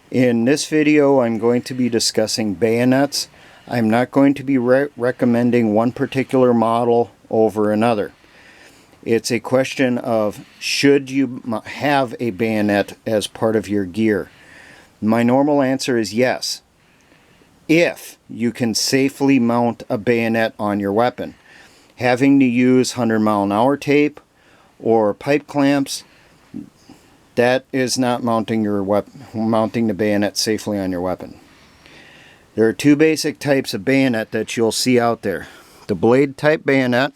In this video, I'm going to be discussing bayonets. I'm not going to be recommending one particular model over another. It's a question of should you have a bayonet as part of your gear. My normal answer is yes, if you can safely mount a bayonet on your weapon. Having to use 100-mile-an-hour tape or pipe clamps, that is not mounting the bayonet safely on your weapon. There are two basic types of bayonet that you'll see out there. The blade type bayonet,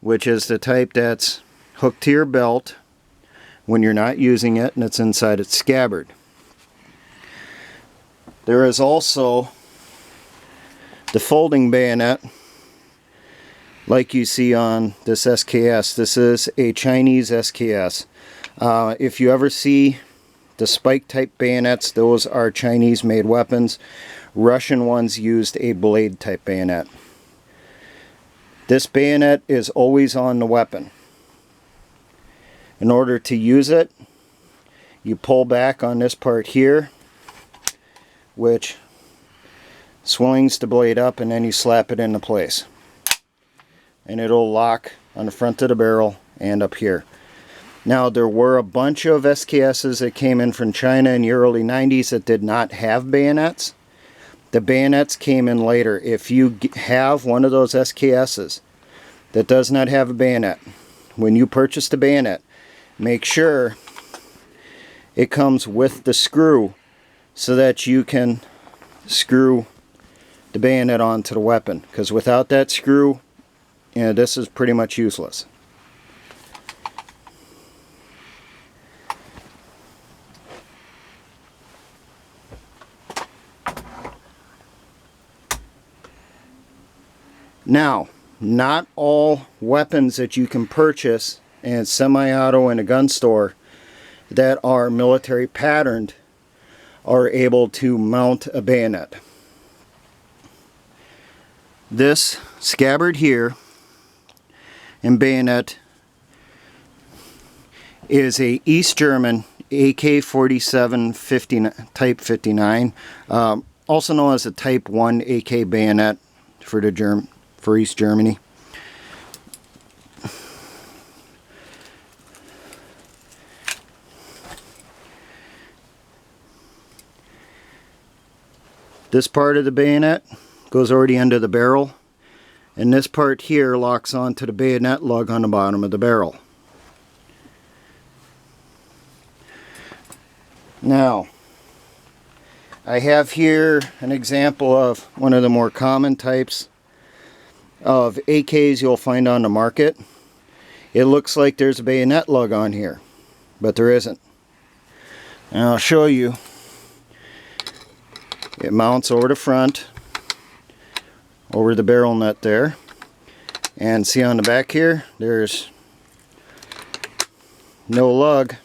which is the type that's hooked to your belt when you're not using it and it's inside its scabbard. There is also the folding bayonet, like you see on this SKS. This is a Chinese SKS. If you ever see the spike type bayonets, those are Chinese made weapons. Russian ones used a blade type bayonet. This bayonet is always on the weapon. In order to use it, you pull back on this part here, which swings the blade up, and then you slap it into place. And it'll lock on the front of the barrel and up here. Now, there were a bunch of SKSs that came in from China in the early 90s that did not have bayonets. The bayonets came in later. If you have one of those SKSs that does not have a bayonet, when you purchase the bayonet, make sure it comes with the screw so that you can screw the bayonet onto the weapon. Because without that screw, this is pretty much useless. Now, not all weapons that you can purchase in semi-auto in a gun store that are military patterned are able to mount a bayonet. This scabbard here and bayonet is a East German AK-47 Type 59, also known as a Type 1 AK bayonet for East Germany. This part of the bayonet goes already under the barrel, and this part here locks onto the bayonet lug on the bottom of the barrel. Now, I have here an example of one of the more common types of AKs you'll find on the market. It looks like there's a bayonet lug on here, but there isn't. And I'll show you. It mounts over the front, over the barrel nut there, and see on the back here, there's no lug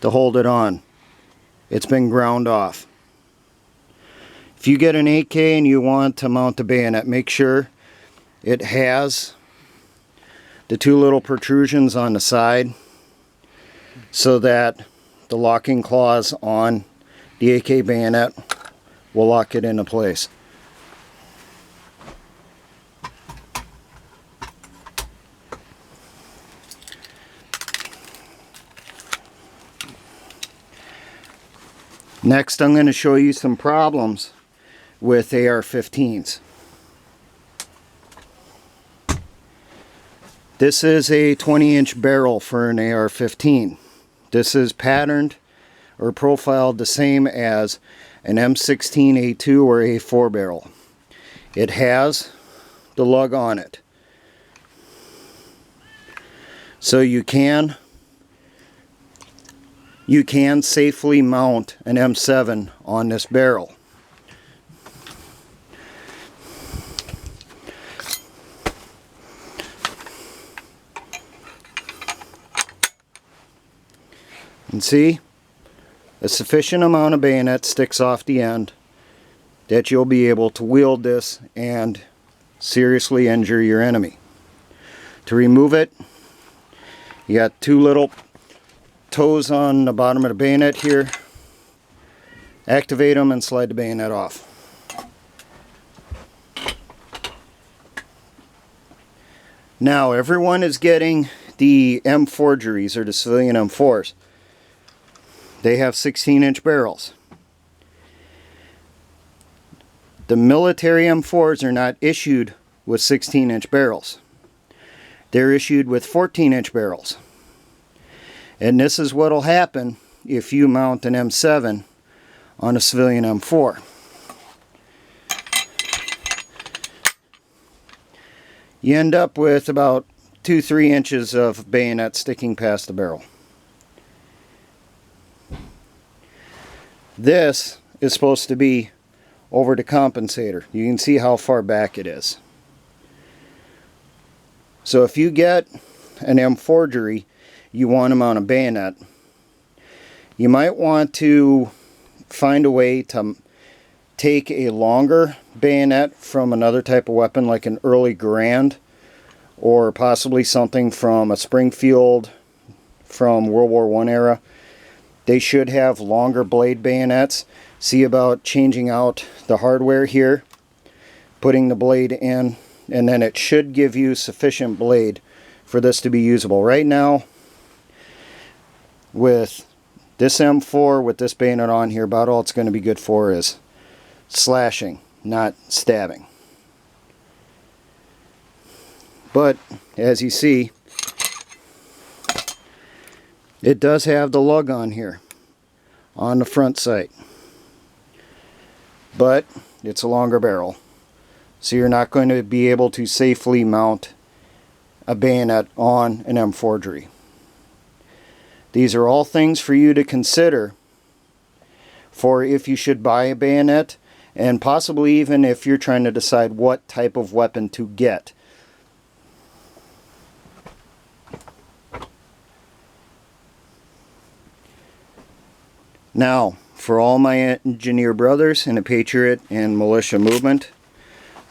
to hold it on. It's been ground off. If you get an AK and you want to mount the bayonet, make sure it has the two little protrusions on the side so that the locking claws on the AK bayonet will lock it into place. Next, I'm going to show you some problems with AR-15s. This is a 20-inch barrel for an AR-15. This is patterned or profiled the same as an M16A2 or A4 barrel. It has the lug on it. So you can safely mount an M7 on this barrel. And see, a sufficient amount of bayonet sticks off the end that you'll be able to wield this and seriously injure your enemy. To remove it, you got two little toes on the bottom of the bayonet here. Activate them and slide the bayonet off. Now everyone is getting the M forgeries, or the civilian M4s. They have 16-inch barrels. The military M4s are not issued with 16-inch barrels. They're issued with 14-inch barrels. And this is what will happen if you mount an M7 on a civilian M4. You end up with about 2-3 inches of bayonet sticking past the barrel. This is supposed to be over the compensator. You can see how far back it is. So if you get an M forgery, you want them on a bayonet, you might want to find a way to take a longer bayonet from another type of weapon, like an early Garand, or possibly something from a Springfield from World War I era. They should have longer blade bayonets. See about changing out the hardware here, putting the blade in, and then it should give you sufficient blade for this to be usable. Right now, with this M4 with this bayonet on here, about all it's going to be good for is slashing, not stabbing. But as you see, it does have the lug on here on the front sight, but it's a longer barrel, so you're not going to be able to safely mount a bayonet on an M forgery. These are all things for you to consider for if you should buy a bayonet, and possibly even if you're trying to decide what type of weapon to get. Now, for all my engineer brothers in the Patriot and Militia movement,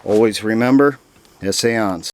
always remember, essayons.